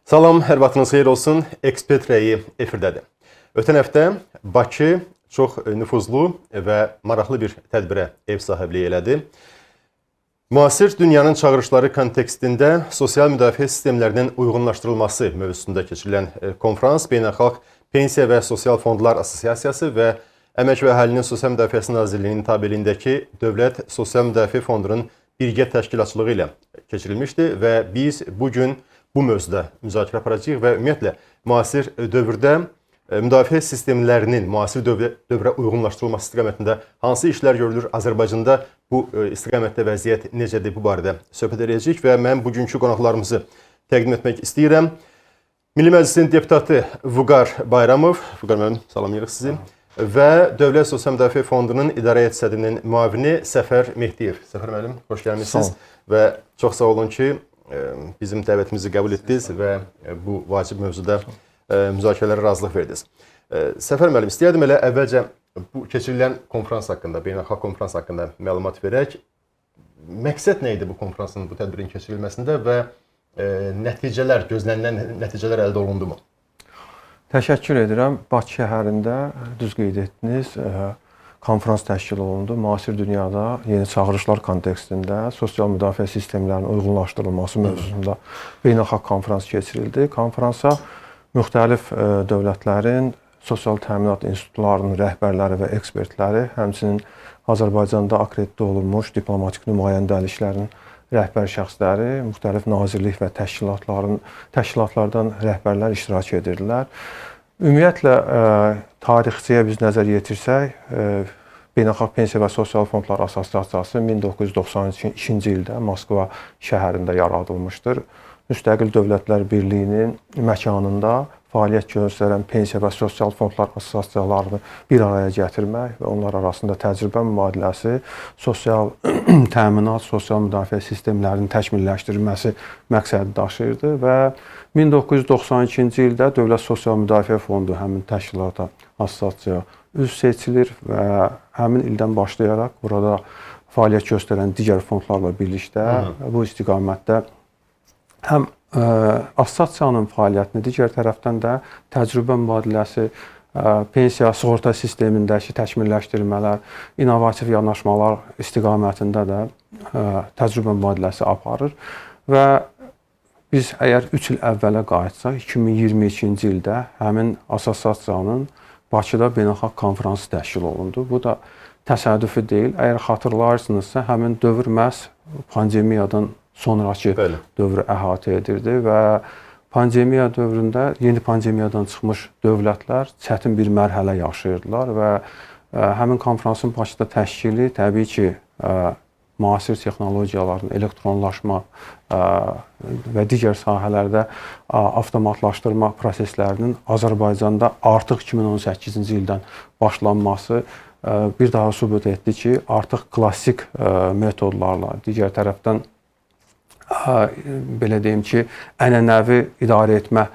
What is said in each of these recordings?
Salam, hər vaxtınız xeyir olsun. Ekspert rəyi efirdədir. Ötən həftə Bakı çox nüfuzlu və maraqlı bir tədbirə ev sahibliyi elədi. Müasir dünyanın çağırışları kontekstində sosial müdafiə sistemlərinin uyğunlaşdırılması mövzusunda keçirilən konfrans Beynəlxalq Pensiya və Sosial Fondlar Assosiasiyası və Əmək və Əhalinin Sosial Müdafiəsi Nazirliyinin tabeliyindəki Dövlət Sosial Müdafiə Fondunun birgə təşkilatçılığı ilə keçirilmişdi və biz bugün bu mövzuda müzakirə aparacağıq və ümumiyyətlə müasir dövrdə müdafiə sistemlərinin müasir dövrə uyğunlaşdırılması istiqamətində hansı işlər görülür? Azərbaycanda bu istiqamətdə vəziyyət necədir? Bu barədə söhbət edəcəyik və mən bugünkü qonaqlarımızı təqdim etmək istəyirəm. Milli Məclisin deputatı Vüqar Bayramov, Vüqar müəllim, salamlayırıq sizi. Və Dövlət Sosial Müdafiə Fondunun İdarə Heyət sədrinin müavini Səfər Mehdiyev. Səfər müəllim, xoş gəlmişsiniz və çox sağ olun ki, bizim dəvətimizi qəbul etdiniz və bu vacib mövzuda müzakirələrə razılıq verdiniz. Səfər müəllim, istəyərdim elə əvvəlcə bu keçirilən konfrans haqqında, beynəlxalq konfrans haqqında məlumat verək. Məqsəd nə idi bu konfransın, bu tədbirin keçirilməsində və nəticələr, gözlənilən nəticələr əldə olundu mu? Təşəkkür edirəm. Bakı şəhərində düz qeyd etdiniz, konfrans təşkil olundu. Müasir dünyada yeni çağırışlar kontekstində sosial müdafiə sistemlərinin uyğunlaşdırılması mövzusunda beynəlxalq konfrans keçirildi. Konfransa müxtəlif dövlətlərin sosial təminat institutlarının rəhbərləri və ekspertləri, həmçinin Azərbaycanda akreditə olunmuş diplomatik nümayəndəliklərin rəhbər şəxsləri, müxtəlif nazirlik və təşkilatlardan rəhbərlər iştirak edirdilər. Ümumiyyətlə, tarixçiyə biz nəzər yetirsək, Beynəlxalq Pensiya və Sosial Fondlar Assosiasiyası 1992-ci ildə Moskva şəhərində yaradılmışdır. Müstəqil Dövlətlər Birliyinin məkanında fəaliyyət göstərən pensiya və sosial fondlar assosiasiyalarını bir araya gətirmək və onlar arasında təcrübə mübadiləsi, sosial təminat, sosial müdafiə sistemlərinin təkmilləşdirilməsi məqsədi daşıyırdı və 1992-ci ildə Dövlət Sosial Müdafiə Fondu həmin təşkilata, assosiasiyaya üzv seçilir və həmin ildən başlayaraq burada fəaliyyət göstərən digər fondlarla birlikdə bu istiqamətdə həm assosiasiyanın fəaliyyətini, digər tərəfdən də təcrübə mübadiləsi, pensiya sığorta sistemindəki təkmilləşdirmələr, innovativ yanaşmalar istiqamətində də təcrübə mübadiləsi aparır və biz əgər 3 il əvvələ qayıtsaq, 2022-ci ildə həmin assosiasiyanın Bakıda beynəlxalq konfransı təşkil olundu. Bu da təsadüfi deyil. Əgər xatırlayırsınızsa, həmin dövr məhz pandemiyadan sonraki dövrü əhatə edirdi və pandemiya dövründə yeni pandemiyadan çıxmış dövlətlər çətin bir mərhələ yaşayırdılar və həmin konfransın Bakıda təşkili təbii ki, müasir texnologiyaların, elektronlaşma və digər sahələrdə avtomatlaşdırma proseslərinin Azərbaycanda artıq 2018-ci ildən başlanması bir daha sübut etdi ki, artıq klassik metodlarla, digər tərəfdən belə deyim ki, ənənəvi idarə etmə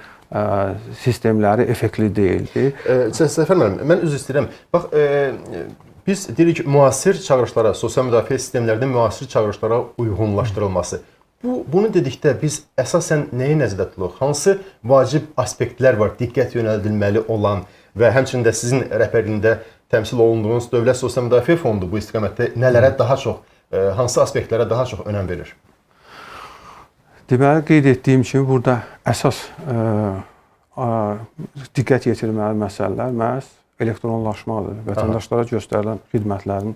sistemləri effektli deyildi. Səfər müəllim, mən üzr istəyirəm. Bax, biz deyirik müasir çağırışlara, sosial müdafiə sistemlərinin müasir çağırışlara uyğunlaşdırılması. Bunu dedikdə biz əsasən nəyi nəzərdə tuturuq? Hansı vacib aspektlər var, diqqət yönəldilməli olan və həmçinin də sizin rəhbərliyində təmsil olunduğunuz Dövlət Sosial Müdafiə Fondu bu istiqamətdə nələrə daha çox, hansı aspektlərə daha çox önəm verir? Deməli, qeyd etdiyim kimi, burada əsas diqqət yetirməli məsələlər məhz elektronlaşmadır. Vətəndaşlara göstərilən xidmətlərin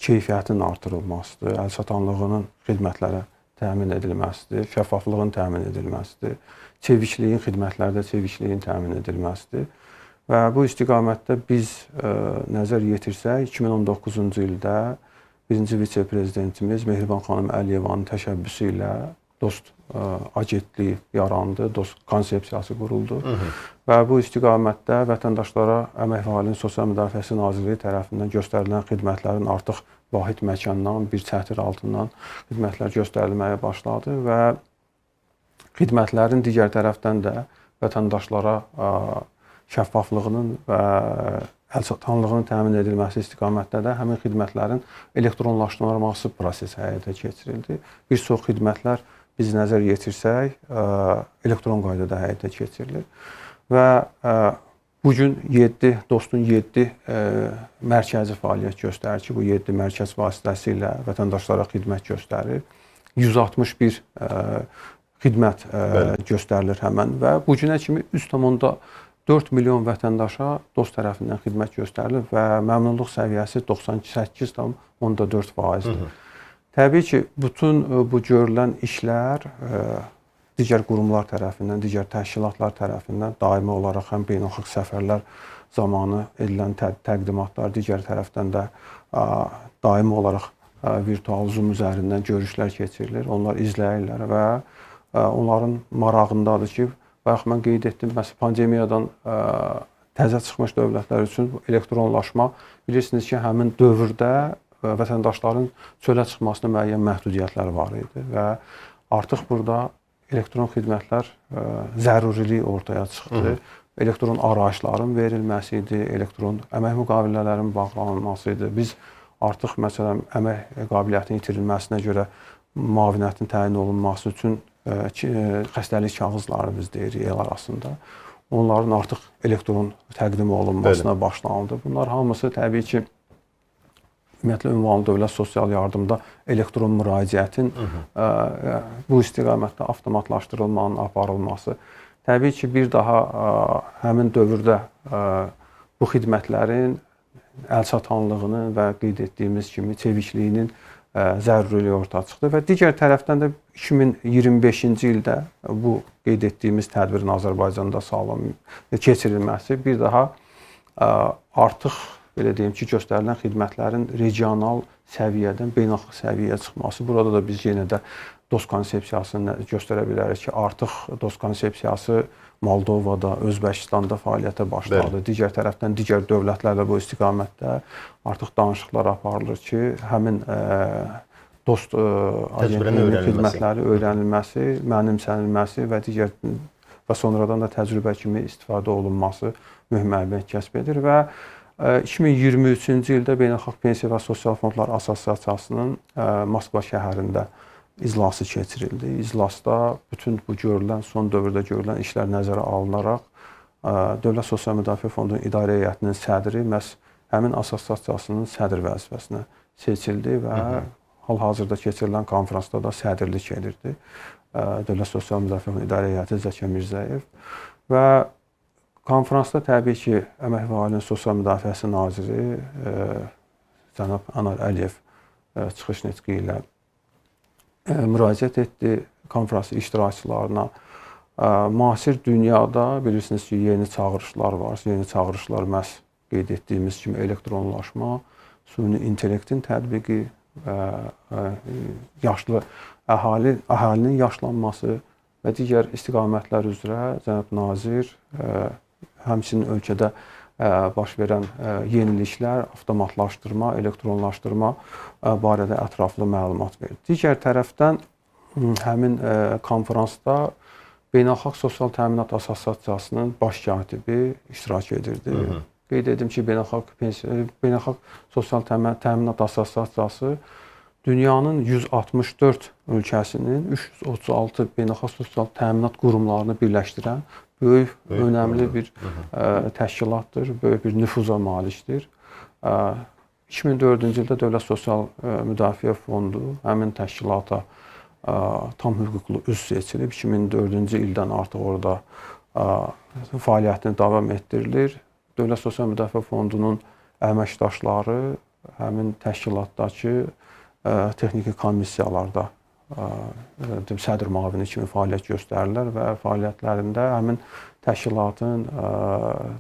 keyfiyyətinin artırılmasıdır, əlçatanlığının xidmətlərə təmin edilməsidir, şəffaflığın təmin edilməsidir, çevikliyin, xidmətlərdə çevikliyin təmin edilməsidir. Və bu istiqamətdə biz nəzər yetirsək, 2019-cu ildə birinci vitse-prezidentimiz Mehriban xanım Əliyevanın təşəbbüsü ilə DOST agentliyi yarandı, DOST konsepsiyası quruldu və bu istiqamətdə vətəndaşlara Əmək və Əhalinin Sosial Müdafiəsi Nazirliyi tərəfindən göstərilən xidmətlərin artıq vahid məkandan, bir çətir altından xidmətlər göstərilməyə başladı və xidmətlərin digər tərəfdən də vətəndaşlara şəffaflığının və əlçatanlığının təmin edilməsi istiqamətdə də həmin xidmətlərin elektronlaşdırılması prosesi həyata keçirildi. Bir çox xidmətlər biz nəzər yetirsək, elektron qaydada həyata keçirilir və bu gün 7 Dostun 7 mərkəzi fəaliyyət göstərir ki, bu 7 mərkəz vasitəsilə vətəndaşlara xidmət göstərir. 161 xidmət göstərilir həmən və bu günə kimi 3,4 milyon vətəndaşa Dost tərəfindən xidmət göstərilir və məmnunluq səviyyəsi 98,4%-dir. Təbii ki, bütün bu görülən işlər digər qurumlar tərəfindən, digər təşkilatlar tərəfindən daimi olaraq həm beynəlxalq səfərlər zamanı edilən təqdimatlar, digər tərəfdən də daimi olaraq virtual Zoom üzərindən görüşlər keçirilir. Onlar izləyirlər və onların marağındadır ki, bayaq mən qeyd etdim, məsələn, pandemiyadan təzə çıxmış dövlətlər üçün elektronlaşma, bilirsiniz ki, həmin dövrdə vətəndaşların çölə çıxmasına müəyyən məhdudiyyətlər var idi və artıq burada elektron xidmətlər zərurilik ortaya çıxdı. Elektron arayışların verilməsi idi, elektron əmək müqavilələrinin bağlanılması idi. Biz artıq, məsələn, əmək qabiliyyətinin itirilməsinə görə müavinətin təyin olunması üçün xəstəlik kağızları biz deyirik el arasında. Onların artıq elektron təqdim olunmasına başlanıldı. Bunlar hamısı təbii ki, ümumiyyətlə ünvanlı dövlət sosial yardımda elektron müraciətin bu istiqamətdə avtomatlaşdırılmanın aparılması. Təbii ki, bir daha həmin dövrdə bu xidmətlərin əlçatanlığının və qeyd etdiyimiz kimi çevikliyinin zəruriliyi ortaya çıxdı və digər tərəfdən də 2025-ci ildə bu qeyd etdiyimiz tədbirin Azərbaycanda sağlam keçirilməsi bir daha artıq belə deyim ki, göstərilən xidmətlərin regional səviyyədən beynəlxalq səviyyəyə çıxması. Burada da biz yenə də Dost konsepsiyasını göstərə bilərik ki, artıq Dost konsepsiyası Moldovada, Özbəkistanda fəaliyyətə başladı. Digər tərəfdən digər dövlətlərlə bu istiqamətdə artıq danışıqlar aparılır ki, həmin Dost agentliyinin xidmətləri öyrənilməsi, mənimsənilməsi və digər və sonradan da təcrübə kimi istifadə olunması mühüm əhəmiyyət kəsb edir və 2023-cü ildə Beynəlxalq Pensiya və Sosial Fondlar Assosiasiyasının Moskva şəhərində iclası keçirildi. İclasda bütün bu görülən, son dövrdə görülən işlər nəzərə alınaraq Dövlət Sosial Müdafiə Fondunun İdarə Heyətinin sədri məhz həmin assosiasiyasının sədr vəzifəsinə seçildi və hal-hazırda keçirilən konfransda da sədrlik edirdi. Dövlət Sosial Müdafiə Fondunun İdarə Heyəti Zəkir Mirzəyev və konfransda təbii ki, Əmək və Ailənin Sosial Müdafiəsi naziri cənab Anar Əliyev çıxış nitqi ilə müraciət etdi konfrans iştirakçılarına. Müasir dünyada bilirsiniz ki, yeni çağırışlar var. Yeni çağırışlar məhz qeyd etdiyimiz kimi elektronlaşma, süni intellektin tətbiqi, yaşlı əhalinin yaşlanması və digər istiqamətlər üzrə cənab nazir həmçinin ölkədə baş verən yeniliklər, avtomatlaşdırma, elektronlaşdırma barədə ətraflı məlumat verdi. Digər tərəfdən həmin konfransda Beynəlxalq Sosial Təminat Assosiasiyasının baş katibi iştirak edirdi. Qeyd edim ki, Beynəlxalq Sosial Təminat Assosiasiyası dünyanın 164 ölkəsinin 336 beynəlxalq sosial təminat qurumlarını birləşdirən böyük, önəmli bir təşkilatdır, böyük bir nüfuza malikdir. 2004-cü ildə Dövlət Sosial Müdafiə Fondu həmin təşkilata tam hüquqlu üzv seçilib. 2004-cü ildən artıq orada fəaliyyətini davam etdirilir. Dövlət Sosial Müdafiə Fondunun əməkdaşları həmin təşkilatdakı texniki komissiyalarda sədr müavini kimi fəaliyyət göstərirlər və fəaliyyətlərində həmin təşkilatın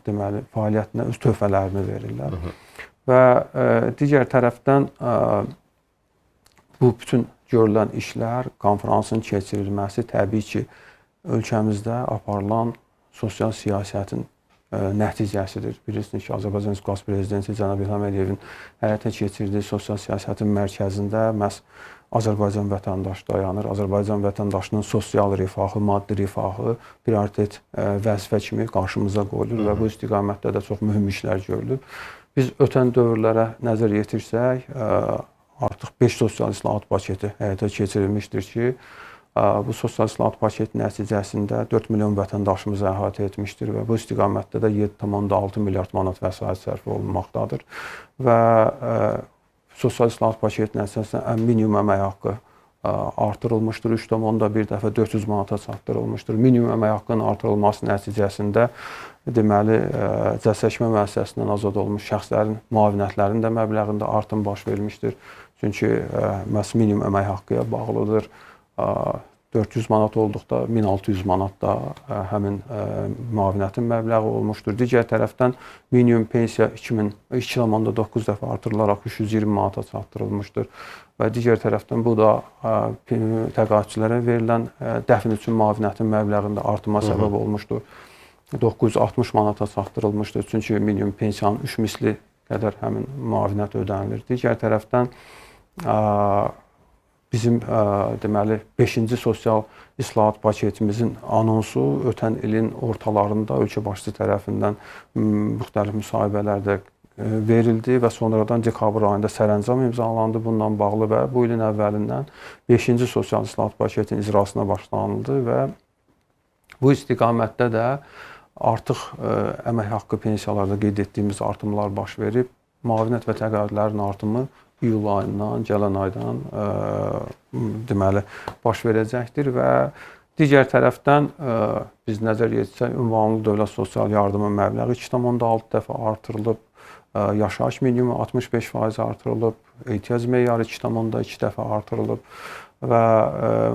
deməli fəaliyyətinə öz töhfələrini verirlər. Və digər tərəfdən bu bütün görülən işlər, konfransın keçirilməsi təbii ki, ölkəmizdə aparılan sosial siyasətin nəticəsidir. Bilirsiniz ki, Azərbaycan Respublikası Prezidenti cənab İlham Əliyevin həyata keçirdiyi sosial siyasətin mərkəzində məhz Azərbaycan vətəndaşı dayanır. Azərbaycan vətəndaşının sosial rifahı, maddi rifahı prioritet vəzifə kimi qarşımıza qoyulur və bu istiqamətdə də çox mühüm işlər görülür. Biz ötən dövrlərə nəzər yetirsək, artıq 5 sosial islahat paketi həyata keçirilmişdir ki, bu sosial islahat paketi nəticəsində 4 milyon vətəndaşımızı əhatə etmişdir və bu istiqamətdə də 7,6 milyard manat vəsait sərf olunmaqdadır. Və sosial islahat paketi nəticəsində minimum əmək haqqı artırılmışdır. 3,1 dəfə 400 manata çatdırılmışdır. Minimum əmək haqqının artırılması nəticəsində deməli cəzaçəkmə müəssisəsindən azad olmuş şəxslərin müavinətlərinin də məbləğində artım baş vermişdir. Çünki məhz minimum əmək haqqıya bağlıdır. 400 manat olduqda 1600 manat da həmin müavinətin məbləği olmuşdur. Digər tərəfdən minimum pensiya 2,9 dəfə artırılaraq 320 manata çatdırılmışdır. Və digər tərəfdən bu da təqaüdçülərə verilən dəfn üçün müavinətin məbləğində artıma səbəb olmuşdur. 960 manata çatdırılmışdır. Çünki minimum pensiyanın 3 misli qədər həmin müavinət ödənilir. Digər tərəfdən bizim deməli 5-ci sosial islahat paketimizin anonsu ötən ilin ortalarında ölkə başçısı tərəfindən müxtəlif müsahibələrdə verildi və sonradan dekabr ayında sərəncam imzalandı bununla bağlı və bu ilin əvvəlindən 5-ci sosial islahat paketinin icrasına başlanıldı və bu istiqamətdə də artıq əmək haqqı pensiyalarda qeyd etdiyimiz artımlar baş verib. Müavinət və təqaüdlərin artımı iyul ayından, gələn aydan deməli baş verəcəkdir və digər tərəfdən biz nəzər yetirsək ünvanlı dövlət sosial yardımı məbləği 2,6 dəfə artırılıb, yaşayış minimumu 65% artırılıb, ehtiyac meyarı 2,2 dəfə artırılıb və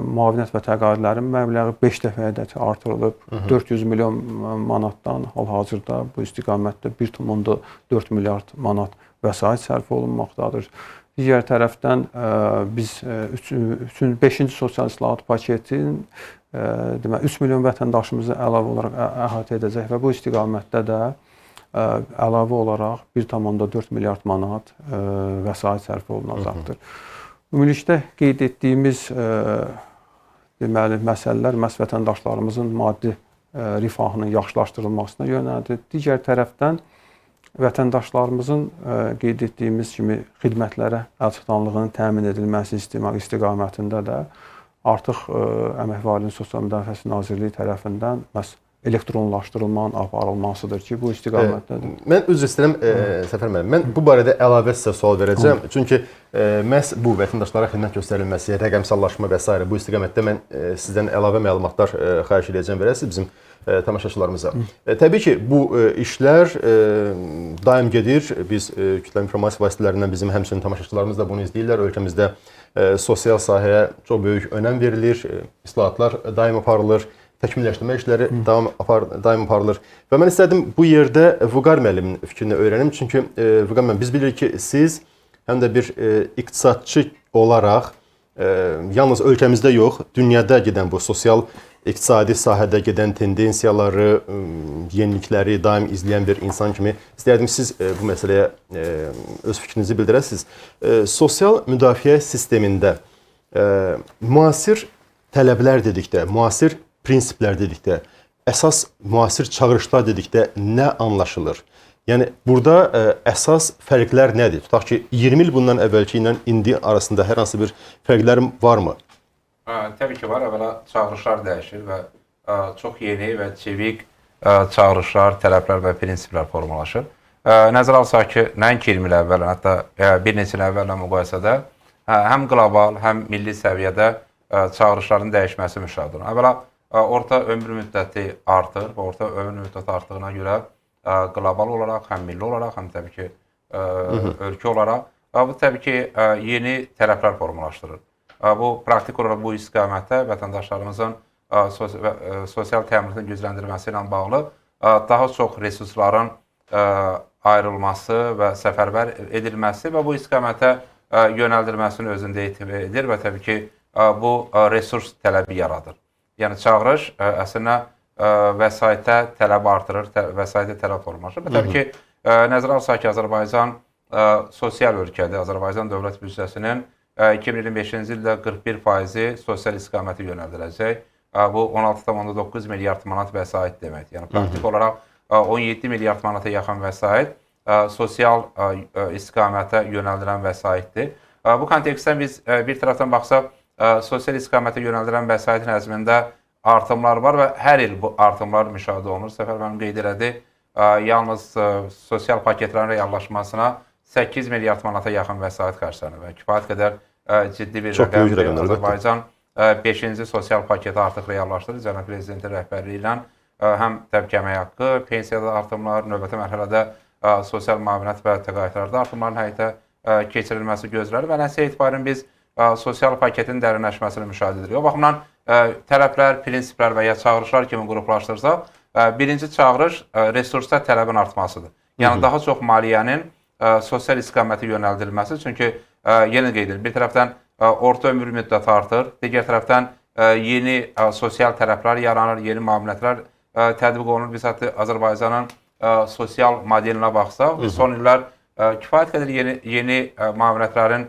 müavinət və təqaüdlərin məbləği 5 dəfəyədək artırılıb. 400 milyon manatdan hal-hazırda bu istiqamətdə 1,4 milyard manat vəsait sərf olunmaqdadır. Digər tərəfdən biz 5-ci sosial islahat paketinin deməli 3 milyon vətəndaşımızı əlavə olaraq əhatə edəcək və bu istiqamətdə də əlavə olaraq 1,4 milyard manat vəsait sərf olunacaqdır. Ümumilikdə qeyd etdiyimiz deməli məsələlər məhz vətəndaşlarımızın maddi rifahının yaxşılaşdırılmasına yönəldir. Digər tərəfdən vətəndaşlarımızın qeyd etdiyimiz kimi xidmətlərə əlçatanlığının təmin edilməsi istiqamətində də artıq Əmək və Əhalinin Sosial Müdafiəsi Nazirliyi tərəfindən məhz elektronlaşdırılmanın aparılmasıdır ki, bu istiqamətdədir. Mən üzr istəyirəm Səfər müəllim. Mən bu barədə əlavə sizə sual verəcəm. Çünki məhz bu vətəndaşlara xidmət göstərilməsi, rəqəmsallaşma və s. bu istiqamətdə mən sizdən əlavə məlumatlar xahiş edəcəm verəsiniz bizim tamaşaçılarımıza. Təbii ki, bu işlər daim gedir. Biz kütləvi informasiya vasitələrindən bizim həmçinin tamaşaçılarımız da bunu izləyirlər. Ölkəmizdə sosial sahəyə çox böyük önəm verilir. İslahatlar daim aparılır. Təkmilləşdirmə işləri daim aparılır. Və mən istədim bu yerdə Vüqar müəllimin fikrini öyrənim. Çünki Vüqar müəllim, biz bilirik ki, siz həm də bir iqtisadçı olaraq yalnız ölkəmizdə yox, dünyada gedən bu sosial iqtisadi sahədə gedən tendensiyaları, yenilikləri daim izləyən bir insan kimi istəyərdim siz bu məsələyə öz fikrinizi bildirəsiniz. Sosial müdafiə sistemində müasir tələblər dedikdə, müasir prinsiplər dedikdə, əsas müasir çağırışlar dedikdə nə anlaşılır? Yəni burada əsas fərqlər nədir? Tutaq ki, 20 il bundan əvvəlki ilə indi arasında hər hansı bir fərqlər varmı? Təbii ki, var. Əvvəla çağırışlar dəyişir və çox yeni və çevik çağırışlar, tələblər və prinsiplər formalaşır. Nəzərə alsaq ki, nəinki 20 il əvvəl, hətta bir neçə il əvvəllə müqayisədə həm qlobal, həm milli səviyyədə çağırışların dəyişməsi müşahidə olunur. Əvvəla orta ömür müddəti artır və orta ömür müddəti artdığına görə qlobal olaraq, həm milli olaraq, həm təbii ki, ölkə olaraq bu təbii ki, yeni tələblər formalaşdırır. Bu, praktik olaraq bu istiqamətdə vətəndaşlarımızın sosial təminatın gücləndirilməsi ilə bağlı daha çox resursların ayrılması və səfərbər edilməsi və bu istiqamətə yönəldilməsini özündə edir və təbii ki, bu resurs tələbi yaradır. Yəni, çağırış əslində vəsaitə tələb artırır, vəsaitə tələb formalaşır. Və təbii ki, nəzərə alsaq ki, Azərbaycan sosial ölkədir. Azərbaycan dövlət büdcəsinin 2025-ci ildə 41% sosial istiqamətə yönəldiləcək. Bu 16,9 milyard manat vəsait deməkdir. Yəni, praktik olaraq 17 milyard manata yaxın vəsait sosial istiqamətə yönəldilən vəsaitdir. Bu kontekstdən biz bir tərəfdən baxsaq, sosial istiqamətə yönəldilən vəsait nəzmində artımlar var və hər il bu artımlar müşahidə olunur. Səfər müəllim qeyd elədi, yalnız sosial paketlərin reallaşmasına 8 milyard manata yaxın vəsait xərclənir və kifayət qədər ciddi bir rəqəmdir. Azərbaycan 5-ci sosial paketi artıq reallaşdırır. Cənab Prezidentin rəhbərliyi ilə həm təbii əmək haqqı, pensiyada artımlar, növbəti mərhələdə sosial müavinət və təqaüdlərdə artımların həyata keçirilməsi gözlənilir və nəticə etibarən biz sosial paketin dərinləşməsini müşahidə edirik. O baxımdan tələblər, prinsiplər və ya çağırışlar kimi qruplaşdırsaq, birinci çağırış resursda tələbin artmasıdır. Yəni daha çox maliyyənin sosial istiqamətə yönəldilməsi. Çünki yenə qeyd edilir, bir tərəfdən orta ömür müddəti artır, digər tərəfdən yeni sosial tələblər yaranır, yeni müavinətlər tətbiq olunur. Biz hətta Azərbaycanın sosial modelinə baxsaq, son illər kifayət qədər yeni müavinətlərin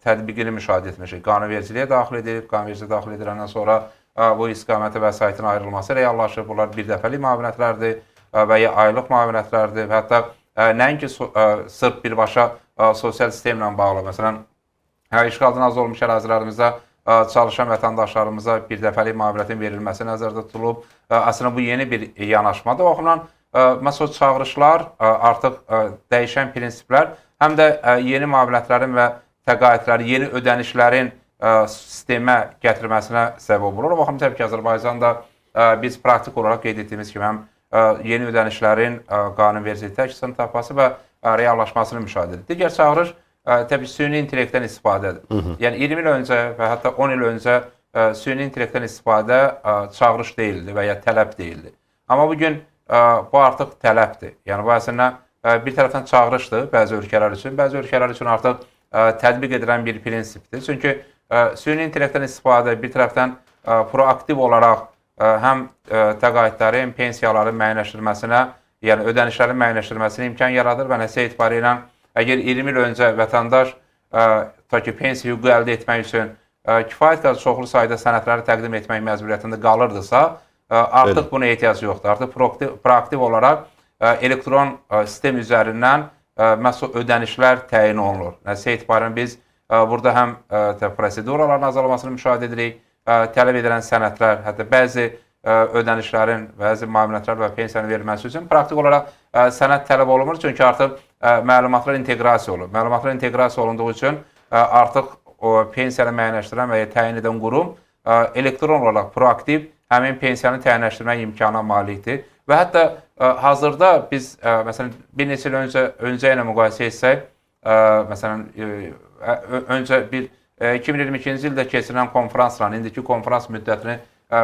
tətbiqini müşahidə etmişik. Qanunvericiliyə daxil edilib, qanunvericiliyə daxil ediləndən sonra bu istiqamətə vəsaitin ayrılması reallaşır. Bunlar bir dəfəlik müavinətlərdir və ya aylıq müavinətlərdir və hətta nəinki sırf birbaşa sosial sistemlə bağlı. Məsələn, işğaldan azad olmuş ərazilərimizdə çalışan vətəndaşlarımıza bir dəfəlik müavinətin verilməsi nəzərdə tutulub. Əslində bu yeni bir yanaşmadır. O baxımdan məsəl çağırışlar, artıq dəyişən prinsiplər həm də yeni müavinətlərin və təqaüdlərin, yeni ödənişlərin sistemə gətirməsinə səbəb olur. O baxımdan təbii ki, Azərbaycanda biz praktik olaraq qeyd etdiyimiz kimi həm yeni ödənişlərin qanunvericiliyə əksini tapması və reallaşmasını müşahidə edilir. Digər çağırış təbii süni intellektdən istifadədir. Yəni 20 il öncə və hətta 10 il öncə süni intellektdən istifadə çağırış deyildi və ya tələb deyildi. Amma bugün bu artıq tələbdir. Yəni bu əslində bir tərəfdən çağırışdır bəzi ölkələr üçün artıq tətbiq edilən bir prinsipdir. Çünki süni intellektdən istifadə bir tərəfdən proaktiv olaraq həm təqaüdlərin, pensiyaların müəyyənləşdirilməsinə, yəni ödənişlərin müəyyənləşdirilməsinə imkan yaradır və nəticə etibarı ilə əgər 20 il öncə vətəndaş pensiya hüququ əldə etmək üçün kifayət qədər çoxlu sayda sənədləri təqdim etmək məcburiyyətində qalırdısa, artıq buna ehtiyac yoxdur. Artıq proaktiv olaraq elektron sistem üzərindən məhsul ödənişlər təyin olunur. Nəticə etibarən biz burada həm proseduraların azalmasını müşahidə edirik, tələb edilən sənədlər, hətta bəzi ödənişlərin, bəzi müavinətlər və pensiyanın verilməsi üçün praktik olaraq sənəd tələb olunmur. Çünki artıq məlumatlar inteqrasiya olunur. Məlumatlar inteqrasiya olunduğu üçün artıq pensiyanı müəyyənləşdirən və ya təyin edən qurum elektron olaraq proaktiv həmin pensiyanı təyinləşdirmək imkanına malikdir. Və hətta hazırda biz, məsələn, bir neçə il öncə ilə müqayisə etsək, məsələn, öncə 2022-ci ildə keçirilən konferansla, indiki konferans müddətini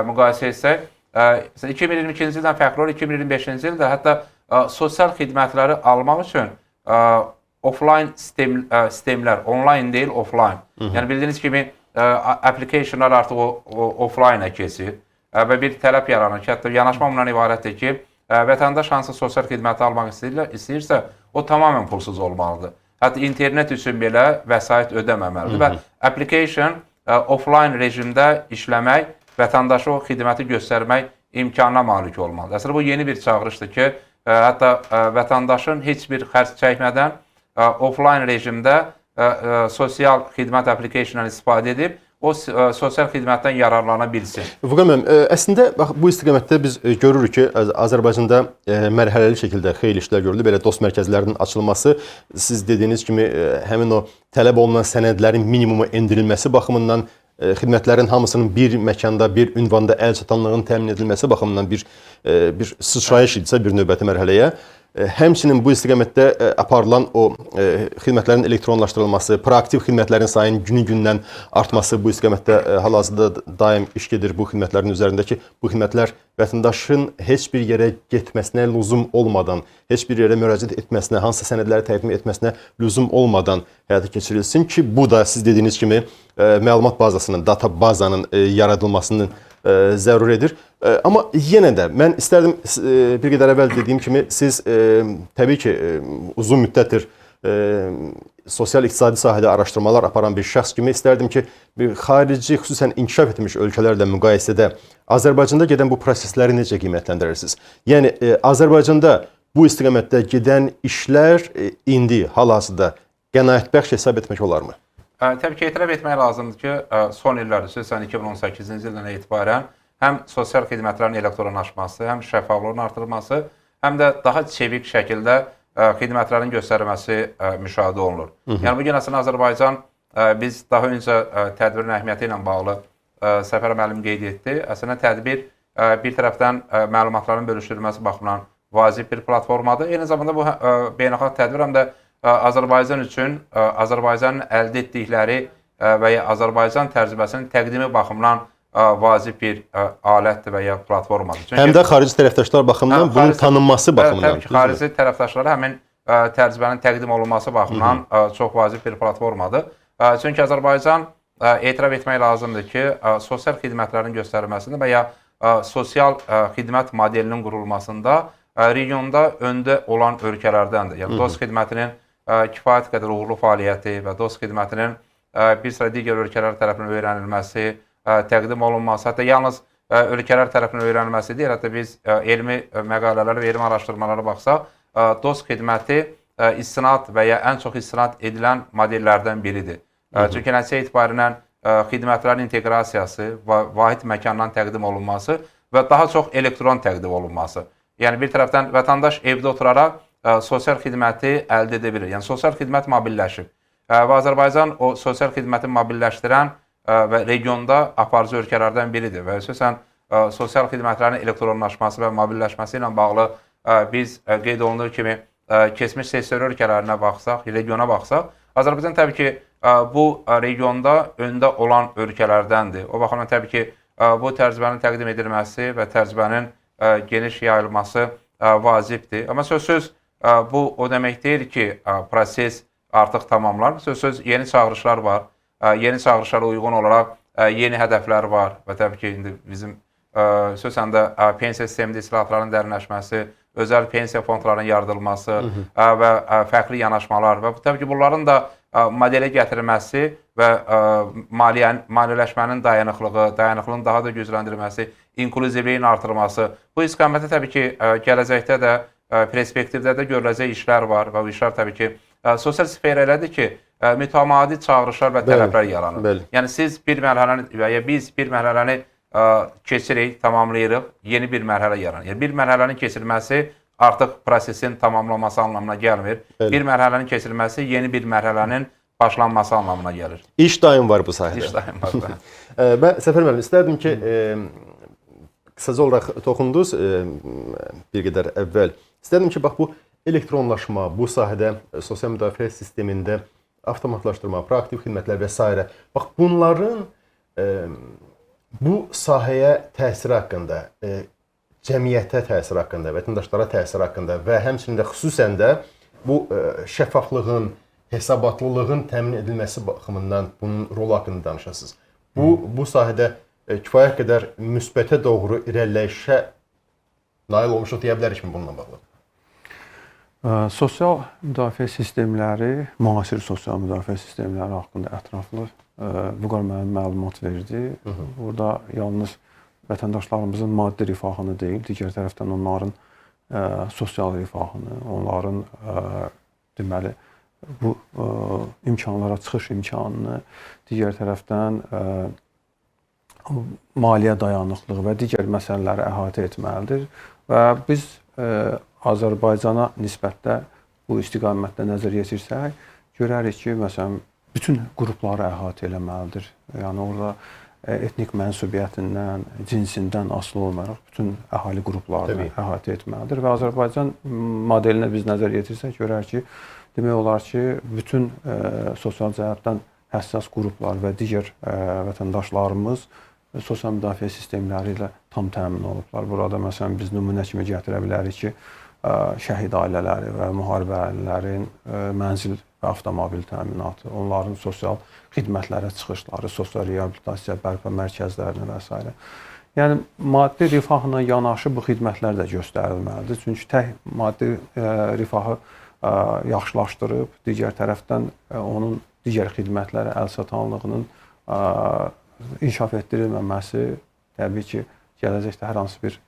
müqayisə etsək, 2022-ci ildən fərqli olur, 2025-ci ildə hətta sosial xidmətləri almaq üçün offline sistemlər, online deyil, offline. Yəni, bildiyiniz kimi, applicationlar artıq offline-ə keçir və bir tələb yaranır ki, hətta yanaşma bundan ibarətdir ki, vətəndaş hansı sosial xidməti almaq istəyirsə, o tamamən pulsuz olmalıdır. Hətta internet üçün belə vəsait ödəməməlidir və application offline rejimdə işləmək, vətəndaşa o xidməti göstərmək imkanına malik olmalıdır. Əslində bu yeni bir çağırışdır ki, hətta vətəndaşın heç bir xərc çəkmədən offline rejimdə sosial xidmət applicationdan istifadə edib, o sosial xidmətdən yararlana bilsin. Vurğun müəllim, əslində bax bu istiqamətdə biz görürük ki, Azərbaycanda mərhələli şəkildə xeyli işlər görülür. Belə dost mərkəzlərinin açılması, siz dediyiniz kimi həmin o tələb olunan sənədlərin minimuma endirilməsi baxımından, xidmətlərin hamısının bir məkanda, bir ünvanda əl çatanlığının təmin edilməsi baxımından bir sıçrayış idisə bir növbəti mərhələyə. Həmçinin bu istiqamətdə aparılan o xidmətlərin elektronlaşdırılması, proaktiv xidmətlərin sayının günü-gündən artması bu istiqamətdə hal-hazırda daim iş gedir bu xidmətlərin üzərində ki, bu xidmətlər vətəndaşın heç bir yerə getməsinə lüzum olmadan, heç bir yerə müraciət etməsinə, hansı sənədləri təqdim etməsinə lüzum olmadan həyata keçirilsin ki, bu da siz dediyiniz kimi məlumat bazasının, data bazanın yaradılmasının zəruri edir. Amma yenə də mən istərdim bir qədər əvvəl dediyim kimi siz təbii ki uzun müddətdir sosial-iqtisadi sahədə araşdırmalar aparan bir şəxs kimi istərdim ki xarici, xüsusən inkişaf etmiş ölkələrlə müqayisədə Azərbaycanda gedən bu prosesləri necə qiymətləndirirsiniz? Yəni Azərbaycanda bu istiqamətdə gedən işlər indi hal-hazırda qənaətbəxş hesab etmək olarmı? təbii ki, etiraf etmək lazımdır ki, son illərdə, xüsusən 2018-ci ildən etibarən həm sosial xidmətlərin elektronlaşması, həm şəffaflığın artırılması, həm də daha çevik şəkildə xidmətlərin göstərilməsi müşahidə olunur. Yəni, bu gün əslində Azərbaycan, biz daha öncə tədbirin əhəmiyyəti ilə bağlı Səfər müəllim qeyd etdi. Əslində, tədbir bir tərəfdən məlumatların bölüşdürülməsi baxımından vacib bir platformadır. Eyni zamanda bu beynəlxalq tədbir həm də Azərbaycan üçün Azərbaycanın əldə etdikləri və ya Azərbaycan təcrübəsinin təqdimi baxımından vacib bir alətdir və ya platformadır. Çünki, həm də xarici tərəfdaşlar baxımından bunun tanınması baxımından. Təbii ki, xarici tərəfdaşlara həmin təcrübənin təqdim olunması baxımından çox vacib bir platformadır. Çünki Azərbaycan etiraf etmək lazımdır ki, sosial xidmətlərin göstərilməsində və ya sosial xidmət modelinin qurulmasında regionda öndə olan ölkələrdəndir. Yəni, DOST xidmətinin kifayət qədər uğurlu fəaliyyəti və DOST xidmətinin bir sıra digər ölkələr tərəfindən öyrənilməsi, təqdim olunması, hətta yalnız ölkələr tərəfindən öyrənilməsi deyil, hətta biz elmi məqalələrə və elmi araşdırmalara baxsaq, DOST xidməti istinad və ya ən çox istinad edilən modellərdən biridir. Çünki nəticə etibarilə xidmətlərin inteqrasiyası, vahid məkandan təqdim olunması və daha çox elektron təqdim olunması. Yəni, bir tərəfdən vətəndaş evdə oturaraq sosial xidməti əldə edə bilir. Yəni, sosial xidmət mobilləşib. Və Azərbaycan o sosial xidməti mobilləşdirən və regionda aparıcı ölkələrdən biridir. Və xüsusən sosial xidmətlərin elektronlaşması və mobilləşməsi ilə bağlı biz qeyd olunduğu kimi keçmiş SSR ölkələrinə baxsaq, regiona baxsaq, Azərbaycan təbii ki, bu regionda öndə olan ölkələrdəndir. O baxımdan təbii ki, bu təcrübənin təqdim edilməsi və təcrübənin geniş yayılması vacibdir. Amma sözsüz bu o demək deyil ki, proses artıq tamamlanır. Sözsüz yeni çağırışlar var. Yeni çağırışlara uyğun olaraq yeni hədəflər var və təbii ki, indi bizim xüsusən də pensiya sistemində islahatların dərinləşməsi, özəl pensiya fondlarının yaradılması və fərqli yanaşmalar və təbii ki, bunların da modelə gətirilməsi və maliyyələşmənin dayanıqlığın daha da gücləndirilməsi, inklüzivliyin artırılması. Bu istiqamətdə təbii ki, gələcəkdə də, perspektivdə də görüləcək işlər var və bu işlər təbii ki, sosial sferə elədir ki, mütəmadi çağırışlar və tələblər yaranır. Yəni, siz bir mərhələni və ya biz bir mərhələni keçirik, tamamlayırıq, yeni bir mərhələ yaranır. Yəni, bir mərhələnin keçirilməsi artıq prosesin tamamlanması anlamına gəlmir. Bir mərhələnin keçirilməsi yeni bir mərhələnin başlanması anlamına gəlir. İş daim var bu sahədə. İş daim var. Mən Səfər müəllim, istərdim ki, qısaca olaraq toxundunuz bir qədər əvvəl. İstərdim ki, bax, bu elektronlaşma, bu sahədə sosial müdafiə sistemində avtomatlaşdırma, proaktiv xidmətlər və s. Bax, bunların bu sahəyə təsiri haqqında, cəmiyyətə təsiri haqqında, vətəndaşlara təsiri haqqında və həmçinin də xüsusən də bu şəffaflığın, hesabatlılığın təmin edilməsi baxımından bunun rolu haqqında danışasınız. Bu sahədə kifayət qədər müsbətə doğru irəliləyişə nail olmuşuq deyə bilərikmi bununla bağlı? Sosial müdafiə sistemləri, müasir sosial müdafiə sistemləri haqqında ətraflı Vüqar müəllim məlumat verdi. Burada yalnız vətəndaşlarımızın maddi rifahını deyil, digər tərəfdən onların sosial rifahını, onların deməli bu imkanlara çıxış imkanını, digər tərəfdən maliyyə dayanıqlığı və digər məsələləri əhatə etməlidir. Və biz Azərbaycana nisbətdə bu istiqamətdə nəzər yetirsək, görərik ki, məsələn, bütün qrupları əhatə eləməlidir. Yəni, orada etnik mənsubiyyətindən, cinsindən asılı olmayaraq bütün əhali qruplarını əhatə etməlidir. Və Azərbaycan modelinə biz nəzər yetirsək, görərik ki, demək olar ki, bütün sosial cəhətdən həssas qruplar və digər vətəndaşlarımız sosial müdafiə sistemləri ilə tam təmin olublar. Burada, məsələn, biz nümunə kimi gətirə bilərik ki, şəhid ailələri və müharibə ailələrinin mənzil və avtomobil təminatı, onların sosial xidmətlərə çıxışları, sosial reabilitasiya bərpa mərkəzlərini və s. Yəni, maddi rifahla yanaşı bu xidmətlər də göstərilməlidir. Çünki tək maddi rifahı yaxşılaşdırıb, digər tərəfdən onun digər xidmətlərə əlçatanlığının inkişaf etdirilməməsi təbii ki, gələcəkdə hər hansı bir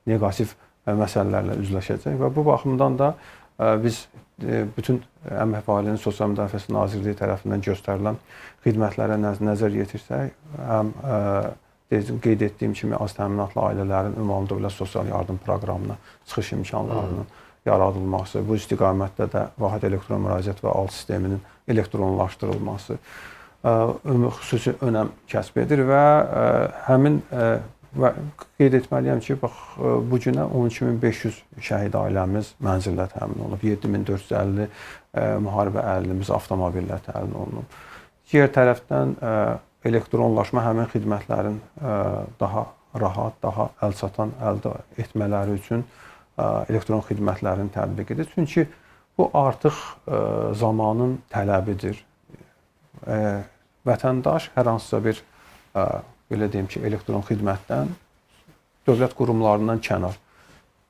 neqativ məsələlərlə üzləşəcək və bu baxımdan da biz bütün Əmək və Ailənin Sosial Müdafiəsi Nazirliyi tərəfindən göstərilən xidmətlərə nəzər yetirsək, həm qeyd etdiyim kimi az təminatlı ailələrin ümumi dövlət sosial yardım proqramına çıxış imkanlarının yaradılması, bu istiqamətdə də vahid elektron müraciət və alt sisteminin elektronlaşdırılması xüsusi önəm kəsb edir və həmin və qeyd etməliyəm ki, bax bu günə 12500 şəhid ailəmiz mənzillə təmin olunub, 7450 müharibə əhlimiz avtomobillə təmin olunub. Digər tərəfdən elektronlaşma həmin xidmətlərin daha rahat, daha əlçatan əldə etmələri üçün elektron xidmətlərini tətbiq edir. Çünki bu artıq zamanın tələbidir. Vətəndaş hər hansısa bir belə deyim ki, elektron xidmətdən dövlət qurumlarından kənar.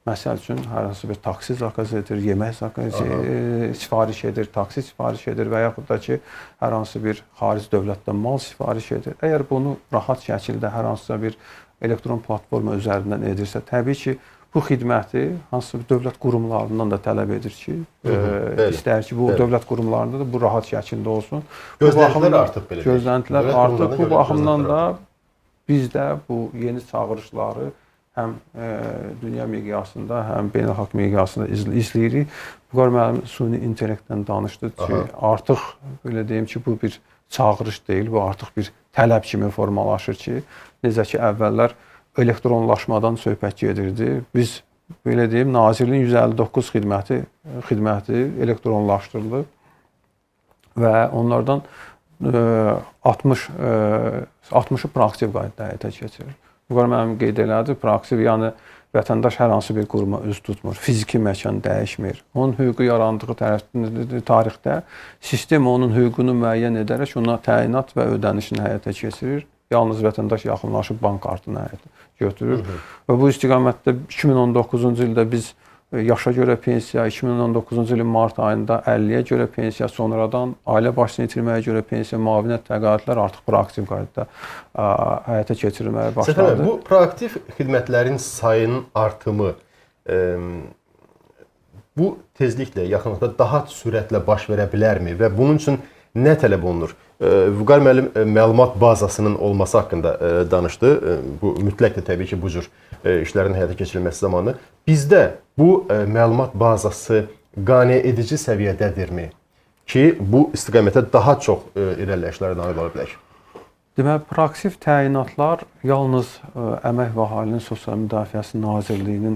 Məsəl üçün, hər hansı bir taksi zakaz edir, yemək sifariş edir, taksi sifariş edir və yaxud da ki, hər hansı bir xarici dövlətdən mal sifariş edir. Əgər bunu rahat şəkildə hər hansısa bir elektron platforma üzərindən edirsə, təbii ki, bu xidməti hansısa bir dövlət qurumlarından da tələb edir ki, istər ki, bu dövlət qurumlarında da bu rahat şəkildə olsun. Gözləntilər artıq belə. Gözləntilər artıq. Bu baxımdan da biz də bu yeni çağırışları həm dünya miqyasında, həm beynəlxalq miqyasında izləyirik. Vüqar müəllim süni intellektdən danışdı ki, artıq belə deyim ki, bu bir çağırış deyil, bu artıq bir tələb kimi formalaşır ki, necə ki, əvvəllər elektronlaşmadan söhbət gedirdi. Biz belə deyim, Nazirliyin 159 xidməti elektronlaşdırılıb və onlardan 60-ı proaktiv qaydada həyata keçirilir. Vüqar müəllim qeyd elədi, proaktiv, yəni vətəndaş hər hansı bir quruma üz tutmur, fiziki məkan dəyişmir. Onun hüququ yarandığı tarixdə sistem onun hüququnu müəyyən edərək ona təyinat və ödənişini həyata keçirir. Yalnız vətəndaş yaxınlaşıb bank kartını götürür. Və bu istiqamətdə 2019-cu ildə biz yaşa görə pensiya, 2019-cu ilin mart ayında 50-yə görə pensiya, sonradan ailə başçısını itirməyə görə pensiya, müavinət təqaüdlər artıq proaktiv qaydada həyata keçirilməyə başladı. Səfər, bu proaktiv xidmətlərin sayının artımı bu tezliklə, yaxınlıqda daha sürətlə baş verə bilərmi və bunun üçün nə tələb olunur? Vüqar müəllim məlumat bazasının olması haqqında danışdı. Bu mütləqdir təbii ki, bu cür işlərin həyata keçirilməsi zamanı. Bizdə bu məlumat bazası qane edici səviyyədədirmi ki, bu istiqamətə daha çox irəliləyişlərə nail ola bilək? Deməli, proaktiv təyinatlar yalnız Əmək və Əhalinin Sosial Müdafiəsi Nazirliyinin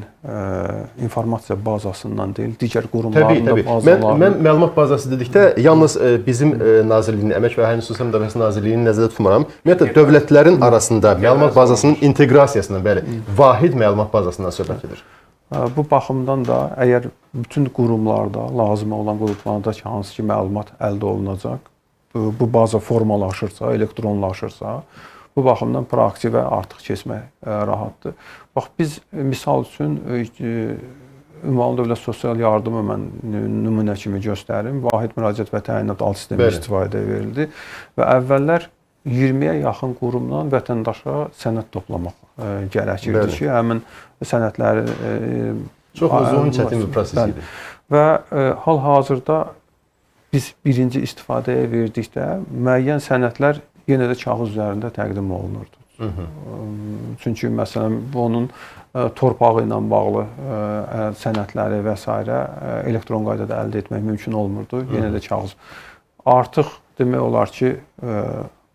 informasiya bazasından deyil, digər qurumların da bazaları. Mən məlumat bazası dedikdə yalnız bizim Nazirliyin, Əmək və Əhalinin Sosial Müdafiəsi Nazirliyini nəzərdə tutmuram. Ümumiyyətlə dövlətlərin arasında məlumat bazasının inteqrasiyasından, bəli, vahid məlumat bazasından söhbət edir. Bu baxımdan da əgər bütün qurumlarda, lazım olan qruplarda ki, hansı ki məlumat əldə olunacaq, bu baza formalaşırsa, elektronlaşırsa, bu baxımdan proaktivə artıq keçmək rahatdır. Bax, biz misal üçün ümumi dövlət sosial yardımı mən nümunə kimi göstərim. Vahid müraciət və təyinat alt sistemi istifadəyə verildi və əvvəllər 20-yə yaxın qurumdan vətəndaşa sənəd toplamaq gərəkirdi ki, həmin sənədləri çox uzun, çətin bir proses idi. Və hal-hazırda biz birinci istifadəyə verdikdə müəyyən sənədlər yenə də kağız üzərində təqdim olunurdu. Çünki məsələn onun torpağı ilə bağlı sənədləri və s. elektron qaydada əldə etmək mümkün olmurdu. Yenə də kağız. Artıq demək olar ki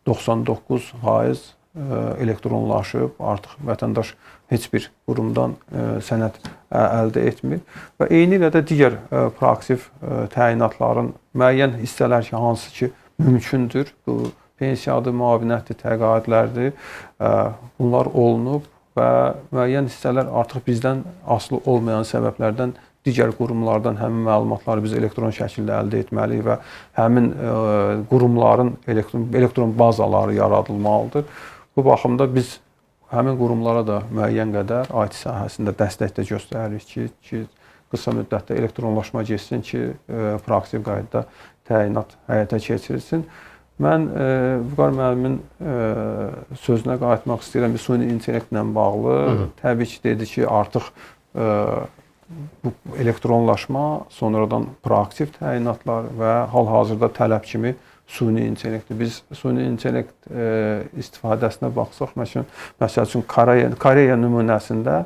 99% elektronlaşıb, artıq vətəndaş heç bir qurumdan sənəd əldə etmir və eyni ilə də digər proaktiv təyinatların müəyyən hissələr ki, hansı ki mümkündür, bu pensiyadır, müavinətdir, təqaüdlərdir, bunlar olunub və müəyyən hissələr artıq bizdən asılı olmayan səbəblərdən digər qurumlardan həmin məlumatları biz elektron şəkildə əldə etməliyik və həmin qurumların elektron bazaları yaradılmalıdır. Bu baxımda biz həmin qurumlara da müəyyən qədər IT sahəsində dəstək də göstəririk ki, qısa müddətdə elektronlaşma keçsin ki, proaktiv qaydada təyinat həyata keçirilsin. Mən Vüqar müəllimin sözünə qayıtmaq istəyirəm. Süni intellektlə bağlı təbii ki, dedi ki, artıq bu elektronlaşma, sonradan proaktiv təyinatlar və hal-hazırda tələb kimi süni intellektdir. Biz süni intellekt istifadəsinə baxsaq, məsəl üçün Koreya nümunəsində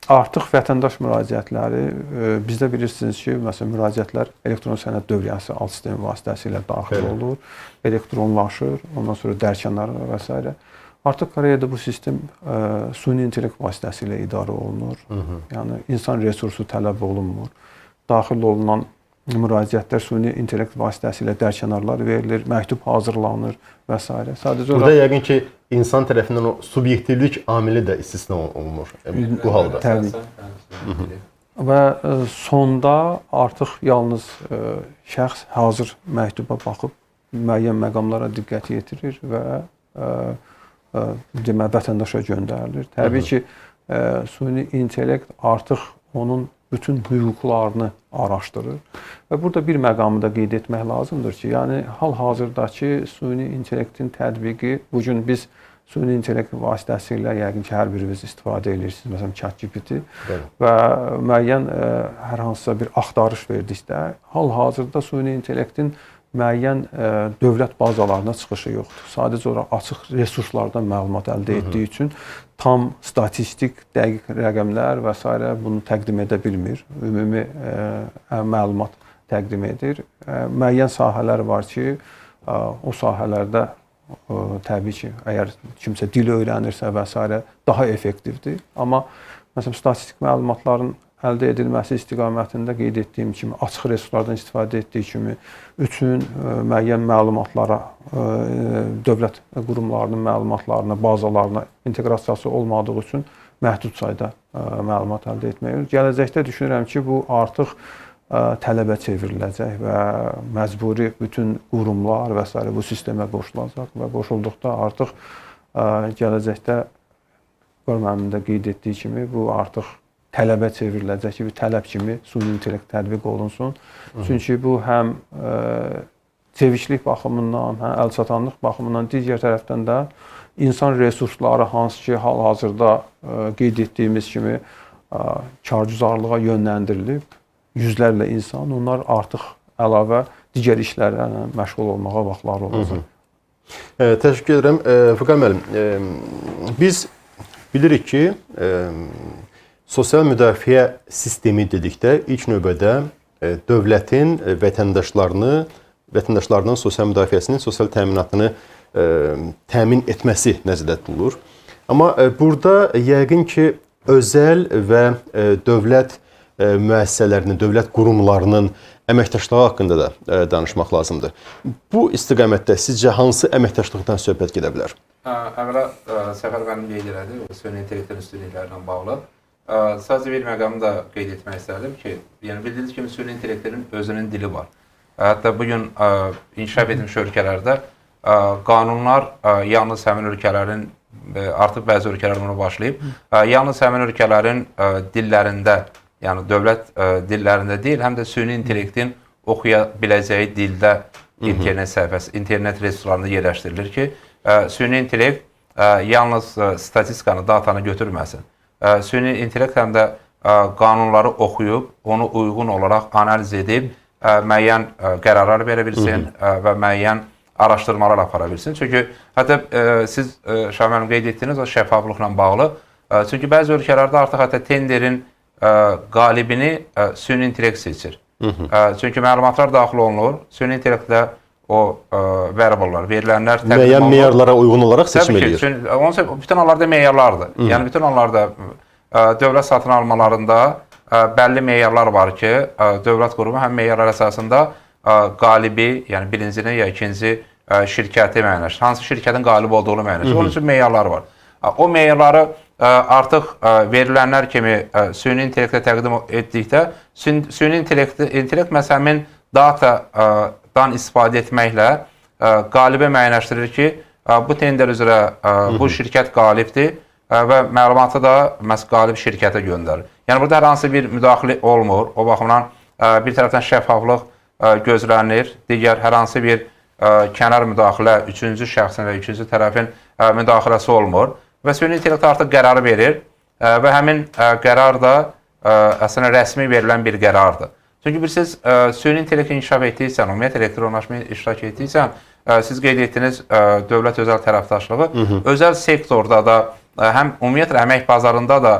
artıq vətəndaş müraciətləri, bizdə bilirsiniz ki, məsələn, müraciətlər elektron sənəd dövriyyəsi alt sistemi vasitəsilə daxil olur, elektronlaşır, ondan sonra dərkənlər və s. Artıq Koreyada bu sistem süni intellekt vasitəsilə idarə olunur. Yəni, insan resursu tələb olunmur. Daxil olunan müraciətlər süni intellekt vasitəsilə dərkənarlar verilir, məktub hazırlanır və s. Burada yəqin ki, insan tərəfindən o subyektivlik amili də istisna olunur bu halda. Təbii. Və sonda artıq yalnız şəxs hazır məktuba baxıb müəyyən məqamlara diqqət yetirir və vətəndaşa göndərilir. Təbii ki, süni intellekt artıq onun bütün hüquqlarını araşdırır. Və burada bir məqamı da qeyd etmək lazımdır ki, yəni hal-hazırdakı süni intellektin tətbiqi, bugün biz süni intellekt vasitəsilə yəqin ki, hər biriniz istifadə edirsiniz, məsələn, ChatGPT və müəyyən hər hansısa bir axtarış verdikdə, hal-hazırda süni intellektin müəyyən dövlət bazalarına çıxışı yoxdur. Sadəcə olaraq açıq resurslardan məlumat əldə etdiyi üçün tam statistik, dəqiq rəqəmlər və s. bunu təqdim edə bilmir. Ümumi məlumat təqdim edir. Müəyyən sahələr var ki, o sahələrdə təbii ki, əgər kimsə dil öyrənirsə və s. daha effektivdir. Amma məsələn, statistik məlumatların əldə edilməsi istiqamətində qeyd etdiyim kimi, açıq resurslardan istifadə etdiyi kimi, üçün müəyyən məlumatlara, dövlət qurumlarının məlumatlarına, bazalarına inteqrasiyası olmadığı üçün məhdud sayda məlumat əldə etmək olur. Gələcəkdə düşünürəm ki, bu artıq tələbə çevriləcək və məcburi bütün qurumlar və s. bu sistemə qoşulacaq və qoşulduqda artıq gələcəkdə müəllimin də qeyd etdiyi kimi, bu artıq tələbə çevriləcək ki, bir tələb kimi süni intellekt tətbiq olunsun. Çünki bu həm çeviklik baxımından, həm əlçatanlıq baxımından, digər tərəfdən də insan resursları hansı ki, hal-hazırda qeyd etdiyimiz kimi kargüzarlığa yönləndirilib, yüzlərlə insan, onlar artıq əlavə digər işlərlə məşğul olmağa vaxtları olacaq. Təşəkkür edirəm. Furqan müəllim, biz bilirik ki, sosial müdafiə sistemi dedikdə ilk növbədə dövlətin vətəndaşlarının sosial müdafiəsinin, sosial təminatını təmin etməsi nəzərdə tutulur. Amma burada yəqin ki, özəl və dövlət müəssisələrinin, dövlət qurumlarının əməkdaşlığı haqqında da danışmaq lazımdır. Bu istiqamətdə sizcə hansı əməkdaşlıqdan söhbət gedə bilər? Əvvəla Səfər mənim qeyd elədi, süni intellektin üstünlüklərlə bağlı. Sadəcə bir məqamı da qeyd etmək istərdim ki, yəni bildiyiniz kimi süni intellektinin özünün dili var. Hətta bugün inkişaf edilmiş ölkələrdə qanunlar yalnız həmin ölkələrin, artıq bəzi ölkələr bunu başlayıb, yalnız həmin ölkələrin dillərində, yəni dövlət dillərində deyil, həm də süni intellektin oxuya biləcəyi dildə internet səhifəsi, internet resurslarında yerləşdirilir ki, süni intellekt yalnız statistikanı, datanı götürməsin. Süni intellekt həm də qanunları oxuyub, onu uyğun olaraq analiz edib, müəyyən qərarlar verə bilsin və müəyyən araşdırmalar apara bilsin. Çünki hətta siz Şahin müəllim qeyd etdiniz o şəffaflıqla bağlı. Çünki bəzi ölkələrdə artıq hətta tenderin qalibini süni intellekt seçir. Çünki məlumatlar daxil olunur, süni intellektdə o variablelar, verilənlər təqdim olunur. Müəyyən meyarlara uyğun olaraq seçim edir. Təbii ki, bütün onlarda meyarlardır. Yəni bütün onlarda dövlət satın almalarında bəlli meyarlar var ki, dövlət qurumu həm meyarlar əsasında qalibi, yəni birincini ya ikinci şirkəti müəyyənləşdirir. Hansı şirkətin qalib olduğunu müəyyənləşdirir. Onun üçün meyarlar var. O meyarları artıq verilənlər kimi süni intellektə təqdim etdikdə, süni intellekt məhz həmin datadan istifadə etməklə qalibə müəyyənləşdirir ki, bu tender üzrə bu şirkət qalibdir və məlumatı da məhz qalib şirkətə göndərir. Yəni burada hər hansı bir müdaxilə olmur. O baxımdan bir tərəfdən şəffaflıq gözlənilir, digər hər hansı bir kənar müdaxilə, üçüncü şəxsin və üçüncü tərəfin müdaxiləsi olmur və süni intellekt artıq qərarı verir və həmin qərar da əslində rəsmi verilən bir qərardır. Çünki bilirsiniz, süni intellekt inkişaf etdiysən, ümumiyyətlə elektronlaşma iştirak etdiysən, siz qeyd etdiniz dövlət-özəl tərəfdaşlığı, özəl sektorda da, həm ümumiyyətlə əmək bazarında da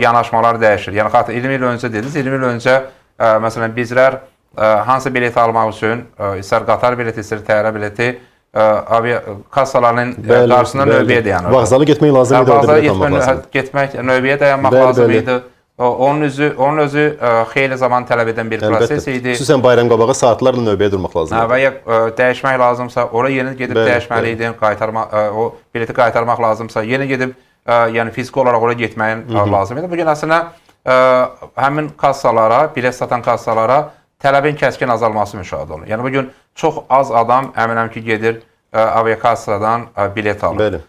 yanaşmalar dəyişir. Yəni, 20 il öncə dediniz, 20 il öncə, məsələn, bizlər hansı bileti almaq üçün, istər qatar bileti, istər təyyarə bileti, kassaların qarşısında növbəyə dayanırdı. Vağzala getmək lazım idi, orada bilet almaq lazım. Növbəyə dayanmaq lazım idi. Onun özü xeyli zaman tələb edən bir proses idi. Xüsusən bayram qabağı saatlarla növbəyə durmaq lazım idi. Və ya dəyişmək lazımsa, ora yeni gedib dəyişməli idin, o bileti qaytarmaq lazımsa, yeni gedib yəni fiziki olaraq oraya getməyin lazım idi. Bugün əslində həmin kassalara, bilet satan kassalara tələbin kəskin azalması müşahidə olunur. Yəni bugün çox az adam əminəm ki, gedir aviakassadan bilet alır.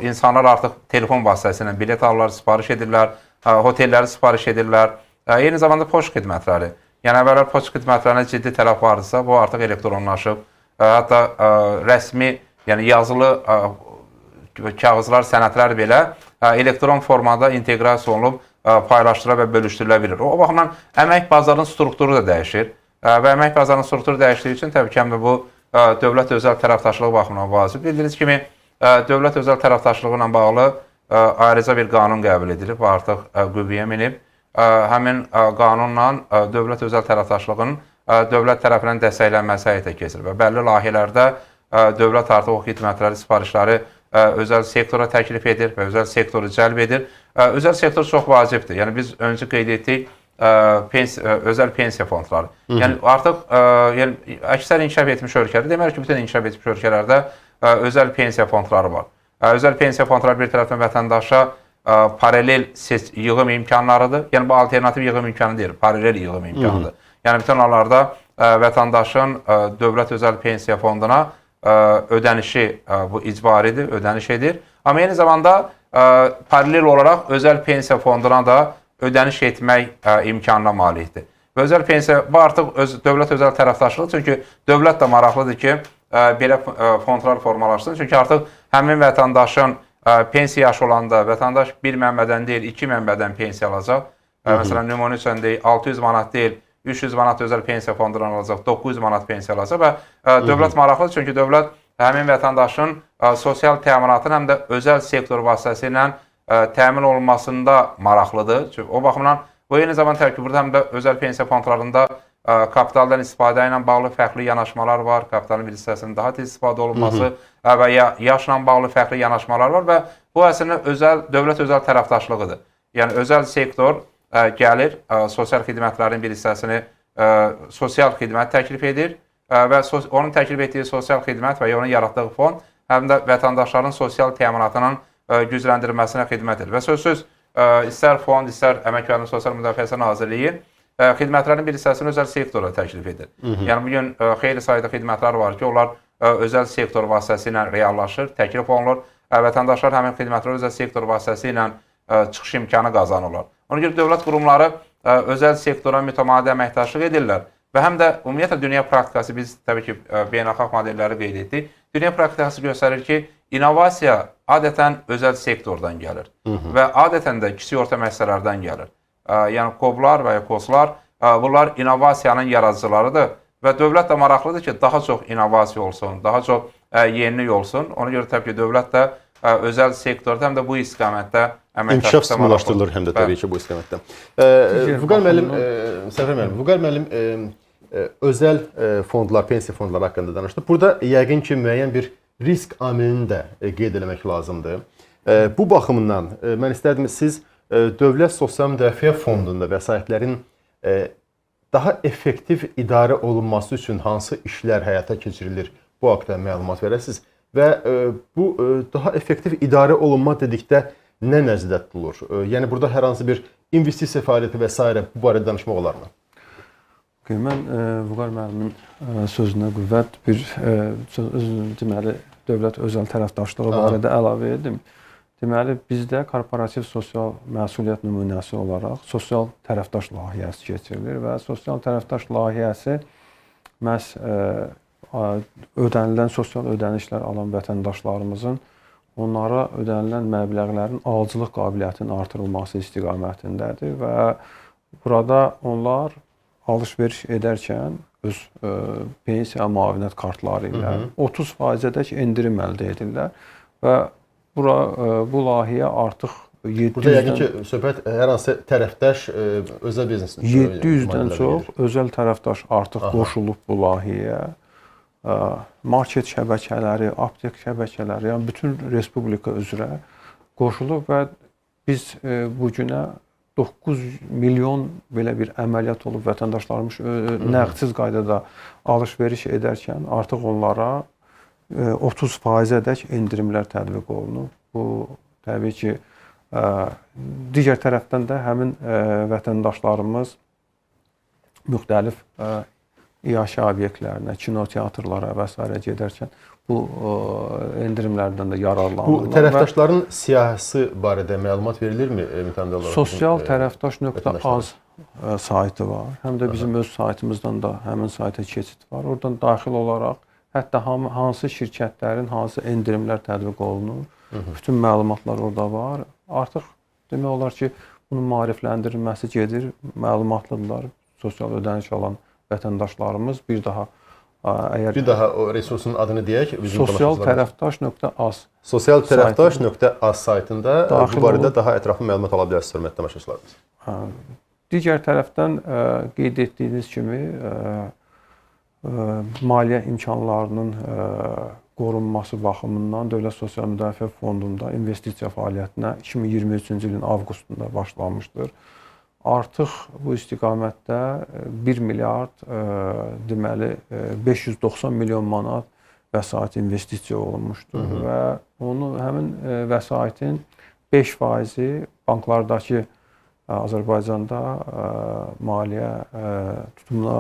İnsanlar artıq telefon vasitəsilə bilet alırlar, sipariş edirlər, hotelləri sipariş edirlər. Eyni zamanda poçt xidmətləri. Yəni əvvəllər poçt xidmətlərinə ciddi tələb vardısa, bu artıq elektronlaşıb. Hətta rəsmi, yəni yazılı kağızlar, sənədlər belə elektron formada inteqrasiya olunub, paylaşdırıla və bölüşdürülə bilir. O baxımdan əmək bazarının strukturu da dəyişir və əmək bazarının strukturu dəyişdiyi üçün təbii ki, həm də bu dövlət-özəl tərəfdaşlığı baxımından vacib. Bildiyiniz kimi, dövlət-özəl tərəfdaşlığı ilə bağlı ayrıca bir qanun qəbul edilib və artıq qüvvəyə minib. Həmin qanunla dövlət-özəl tərəfdaşlığın dövlət tərəfindən dəstəklənməsi həyata keçirilir və bəlli layihələrdə dövlət artıq o xidmətləri, sifarişləri özəl sektora təklif edir və özəl sektoru cəlb edir. Özəl sektor çox vacibdir. Yəni biz öncə qeyd etdik özəl pensiya fondları. Yəni artıq əksər inkişaf etmiş ölkələr, deməli ki, bütün inkişaf etmiş ölkələrdə özəl pensiya fondları var. Özəl pensiya fondları bir tərəfdən vətəndaşa paralel yığım imkanlarıdır. Yəni bu alternativ yığım imkanı deyil, paralel yığım imkanıdır. Yəni bütün onlarda vətəndaşın dövlət-özəl pensiya fonduna ödənişi bu icbaridir, ödəniş edir. Amma eyni zamanda paralel olaraq özəl pensiya fonduna da ödəniş etmək imkanına malikdir. Və özəl pensiya, bu artıq dövlət-özəl tərəfdaşlığı, çünki dövlət də maraqlıdır ki, belə fondlar formalaşsın. Çünki artıq həmin vətəndaşın pensiya yaşı olanda vətəndaş bir mənbədən deyil, iki mənbədən pensiya alacaq. Məsələn, nümunə üçün deyil, 600 manat deyil, 300 manat özəl pensiya fondundan alacaq, 900 manat pensiya alacaq və dövlət maraqlıdır. Çünki dövlət həmin vətəndaşın sosial təminatın həm də özəl sektor vasitəsilə təmin olunmasında maraqlıdır. Çünki o baxımdan bu eyni zaman təbii ki, burada həm də özəl pensiya fondlarında kapitaldan istifadə ilə bağlı fərqli yanaşmalar var, kapitalın bir hissəsinin daha tez istifadə olunması və ya yaşla bağlı fərqli yanaşmalar var və bu əslində dövlət-özəl tərəfdaşlığıdır. Yəni özəl sektor gəlir, sosial xidmətlərin bir hissəsini sosial xidmət təklif edir və onun təklif etdiyi sosial xidmət və ya onun yaratdığı fond həm də vətəndaşların sosial təminatının gücləndirilməsinə xidmət edir. Və sözsüz, istər fond, istər Əmək və Sosial Müdafiəsi Nazirliyi xidmətlərin bir hissəsini özəl sektora təklif edir. Yəni bugün xeyli sayda xidmətlər var ki, onlar özəl sektor vasitəsilə reallaşır, təklif olunur. Vətəndaşlar həmin xidmətləri özəl sektor vasitəsilə çıxış imkanı qazanırlar. Ona görə dövlət qurumları özəl sektora mütəmadi əməkdaşlıq edirlər və həm də ümumiyyətlə dünya praktikası, biz təbii ki, beynəlxalq modelləri qeyd etdik. Dünya praktikası göstərir ki, innovasiya adətən özəl sektordan gəlir və adətən də kiçik orta müəssisələrdən gəlir. Yəni KOB-lar və ya KOS-lar, bunlar innovasiyanın yaradıcılarıdır və dövlət də maraqlıdır ki, daha çox innovasiya olsun, daha çox yenilik olsun. Ona görə təbii ki, dövlət də özəl sektorda həm də bu istiqamətdə İnkişaf stimullaşdırılır həm də təbii ki, bu istiqamətdə. Vüqar müəllim, Səfər müəllim, Vüqar müəllim özəl fondlar, pensiya fondları haqqında danışdı. Burada yəqin ki, müəyyən bir risk amilini də qeyd eləmək lazımdır. Bu baxımdan mən istərdim siz Dövlət Sosial Müdafiə Fondunda vəsaitlərin daha effektiv idarə olunması üçün hansı işlər həyata keçirilir, bu haqda məlumat verəsiniz və bu daha effektiv idarə olunma dedikdə nə nəzərdə tutulur? Yəni burada hər hansı bir investisiya fəaliyyəti və s. bu barədə danışmaq olarmı? Mən Vüqar müəllimin sözünə qüvvət bir deməli dövlət özəl tərəfdaşlığı barədə əlavə edim. Deməli bizdə korporativ sosial məsuliyyət nümunəsi olaraq sosial tərəfdaş layihəsi keçirilir və sosial tərəfdaş layihəsi məhz ödənilən sosial ödənişlər alan vətəndaşlarımızın onlara ödənilən məbləğlərin alıcılıq qabiliyyətinin artırılması istiqamətindədir və burada onlar alış-veriş edərkən öz pensiya müavinət kartları ilə 30%-dək endirim əldə edirlər və bu layihə artıq Burada yəqin ki, söhbət hər hansı tərəfdaş özəl biznesin 700-dən çox özəl tərəfdaş artıq qoşulub bu layihəyə. Market şəbəkələri, aptek şəbəkələri, yəni bütün respublika üzrə qoşulub və biz bu günə 9 milyon belə bir əməliyyat olub vətəndaşlarımız nəğdsiz qaydada alış-veriş edərkən artıq onlara 30%-dək endirimlər tətbiq olunub. Bu təbii ki, digər tərəfdən də həmin vətəndaşlarımız müxtəlif iaşə obyektlərinə, kinoteatrlara və s. gedərkən bu endirimlərdən də yararlanırlar. Bu tərəfdaşların siyahısı barədə məlumat verilirmi imtahanda olaraq? Sosial tərəfdaş.az saytı var. Həm də bizim öz saytımızdan da həmin sayta keçid var. Oradan daxil olaraq hətta hansı şirkətlərin hansı endirimlər tətbiq olunur, bütün məlumatlar orada var. Artıq demək olar ki, bunun maarifləndirilməsi gedir, məlumatlıdırlar. Sosial ödəniş alan vətəndaşlarımız bir daha o resursun adını deyək. Sosial tərəfdaş.az Sosial tərəfdaş.az saytında bu barədə daha ətraflı məlumat ala bilərsiniz, hörmətli tamaşaçılarımız. Digər tərəfdən qeyd etdiyiniz kimi maliyyə imkanlarının qorunması baxımından Dövlət Sosial Müdafiə Fondunda investisiya fəaliyyətinə 2023-cü ilin avqustunda başlanmışdır. Artıq bu istiqamətdə 1 milyard deməli 590 milyon manat vəsait investisiya olunmuşdur və onu həmin vəsaitin 5%-i banklardakı Azərbaycanda maliyyə tutumuna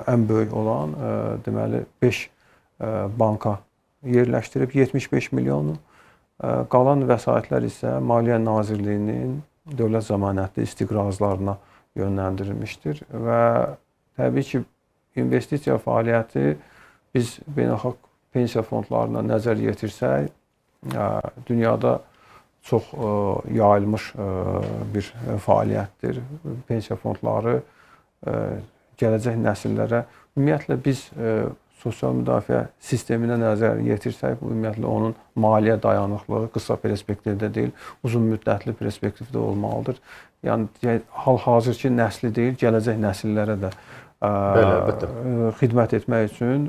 ən böyük olan deməli 5 banka yerləşdirib 75 milyonu, qalan vəsaitlər isə Maliyyə Nazirliyinin dövlət zəmanətli istiqrazlarına yönləndirilmişdir və təbii ki, investisiya fəaliyyəti biz beynəlxalq pensiya fondlarına nəzər yetirsək, dünyada çox yayılmış bir fəaliyyətdir. Pensiya fondları gələcək nəsillərə ümumiyyətlə biz sosial müdafiə sisteminə nəzər yetirsək, bu ümumiyyətlə onun maliyyə dayanıqlığı qısa perspektivdə deyil, uzun müddətli perspektivdə olmalıdır. Yəni hal-hazırki nəsli deyil, gələcək nəsillərə də xidmət etmək üçün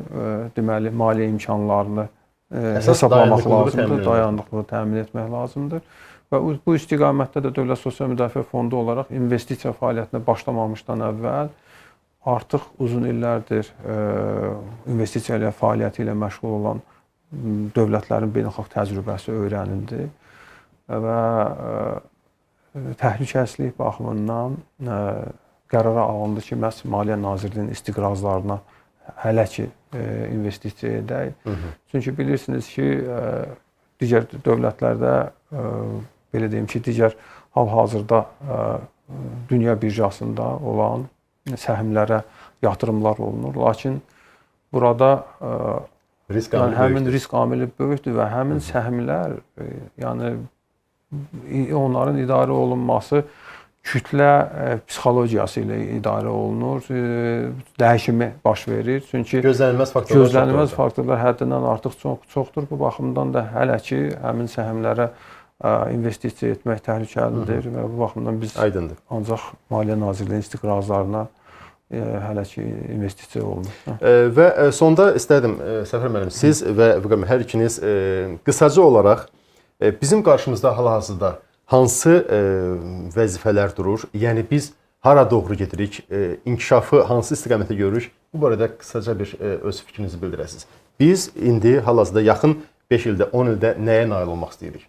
deməli maliyyə imkanlarını hesablamaq lazımdır, dayanıqlığı təmin etmək lazımdır. Və bu istiqamətdə də Dövlət Sosial Müdafiə Fondu olaraq investisiya fəaliyyətinə başlamamışdan əvvəl artıq uzun illərdir investisiya fəaliyyəti ilə məşğul olan dövlətlərin beynəlxalq təcrübəsi öyrənildi və təhlükəsizlik baxımından qərara alındı ki, məhz Maliyyə Nazirliyinin istiqrazlarına hələ ki investisiya edək. Çünki bilirsiniz ki, digər dövlətlərdə belə deyim ki, digər hal-hazırda dünya birjasında olan səhmlərə yatırımlar olunur. Lakin burada həmin risk amili böyükdür və həmin səhmlər, yəni onların idarə olunması kütlə psixologiyası ilə idarə olunur, dəyişimi baş verir. Çünki gözlənilməz faktorlar həddindən artıq çoxdur. Bu baxımdan da hələ ki həmin səhmlərə investisiya etmək təhlükəlidir və bu baxımdan biz ancaq Maliyyə Nazirliyinin istiqrazlarına hələ ki investisiya olunur. Və sonda istədim Səfər müəllim, siz və Vüqar müəllim hər ikiniz qısaca olaraq bizim qarşımızda hal-hazırda hansı vəzifələr durur? Yəni biz hara doğru gedirik? İnkişafı hansı istiqamətdə görürük? Bu barədə qısaca bir öz fikrinizi bildirəsiniz. Biz indi hal-hazırda yaxın 5 ildə, 10 ildə nəyə nail olmaq istəyirik?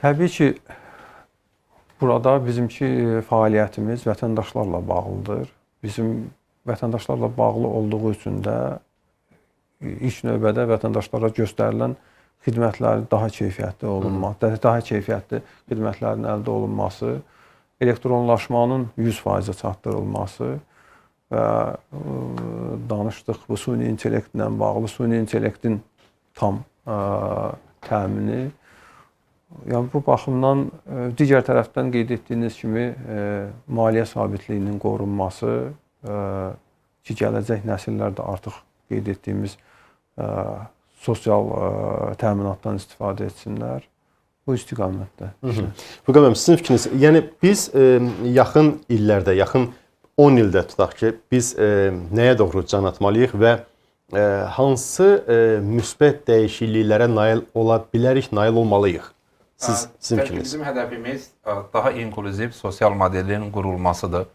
Təbii ki, burada bizimki fəaliyyətimiz vətəndaşlarla bağlıdır. Bizim vətəndaşlarla bağlı olduğu üçün də ilk növbədə vətəndaşlara göstərilən xidmətlərin daha keyfiyyətli olunması, daha keyfiyyətli xidmətlərin əldə olunması, elektronlaşmanın 100%-ə çatdırılması və danışdıq bu süni intellektlə bağlı, süni intellektin tam təmini. Yəni bu baxımdan digər tərəfdən qeyd etdiyiniz kimi maliyyə sabitliyinin qorunması ki, gələcək nəsillər də artıq qeyd etdiyimiz sosial təminatdan istifadə etsinlər. Bu istiqamətdə. Vüqar müəllim, sizin fikriniz, yəni biz yaxın illərdə, yaxın 10 ildə tutaq ki, biz nəyə doğru can atmalıyıq və hansı müsbət dəyişikliklərə nail ola bilərik, nail olmalıyıq? Sizin fikriniz. Bizim hədəfimiz daha inklüziv sosial modelin qurulmasıdır.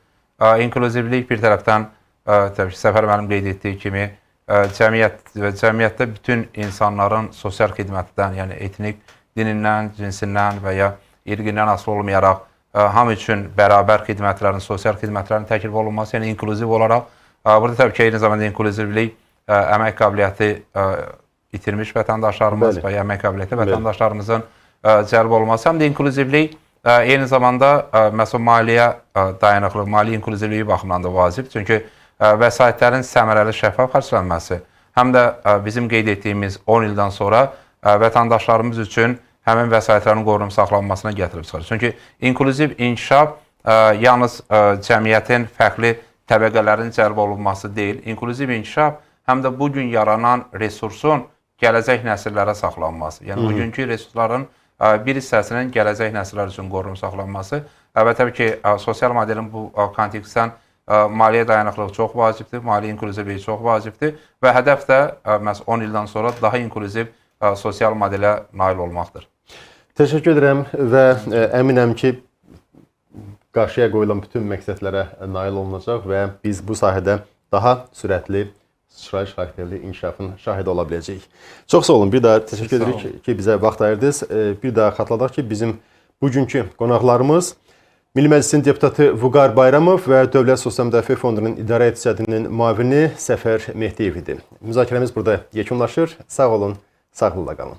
İnklüzivlik bir tərəfdən, təbii ki, Səfər müəllim qeyd etdiyi kimi, cəmiyyətdə bütün insanların sosial xidmətdən, yəni etnik, dinindən, cinsindən və ya irqindən asılı olmayaraq hamı üçün bərabər xidmətlərin, sosial xidmətlərin təklif olunması, yəni inklüziv olaraq. Burada təbii ki, eyni zamanda inklüzivlik əmək qabiliyyəti itirmiş vətəndaşlarımız və ya əmək qabiliyyəti vətəndaşlarımızın cəlb olması, həm də inklüzivlik eyni zamanda məsələn maliyyə dayanıqlı, maliyyə inklüzivliyi baxımından da vacib. Çünki vəsaitlərin səmərəli şəffaf xərclənməsi həm də bizim qeyd etdiyimiz 10 ildən sonra vətəndaşlarımız üçün həmin vəsaitlərin qorunub saxlanmasına gətirib çıxarır. Çünki inklüziv inkişaf yalnız cəmiyyətin fərqli təbəqələrin cəlb olunması deyil. İnklüziv inkişaf həm də bugün yaranan resursun gələcək nəsillərə saxlanması. Yəni bugünkü resursların bir hissəsinin gələcək nəsillər üçün qorunub saxlanması və təbii ki, sosial modelin bu kontekstdən maliyyə dayanıqlığı çox vacibdir, maliyyə inklüzivliyi çox vacibdir və hədəf də məhz 10 ildən sonra daha inklüziv sosial modelə nail olmaqdır. Təşəkkür edirəm və əminəm ki, qarşıya qoyulan bütün məqsədlərə nail olunacaq və biz bu sahədə daha sürətli sıçrayış xarakterli inkişafın şahidi ola biləcəyik. Çox sağ olun. Bir daha təşəkkür edirik ki, bizə vaxt ayırdınız. Bir daha xatırladaq ki, bizim bugünkü qonaqlarımız Milli Məclisin deputatı Vüqar Bayramov və Dövlət Sosial Müdafiə Fondunun İdarə Heyətinin müavini Səfər Mehdiyev idi. Müzakirəmiz burada yekunlaşır. Sağ olun, sağlıqla qalın.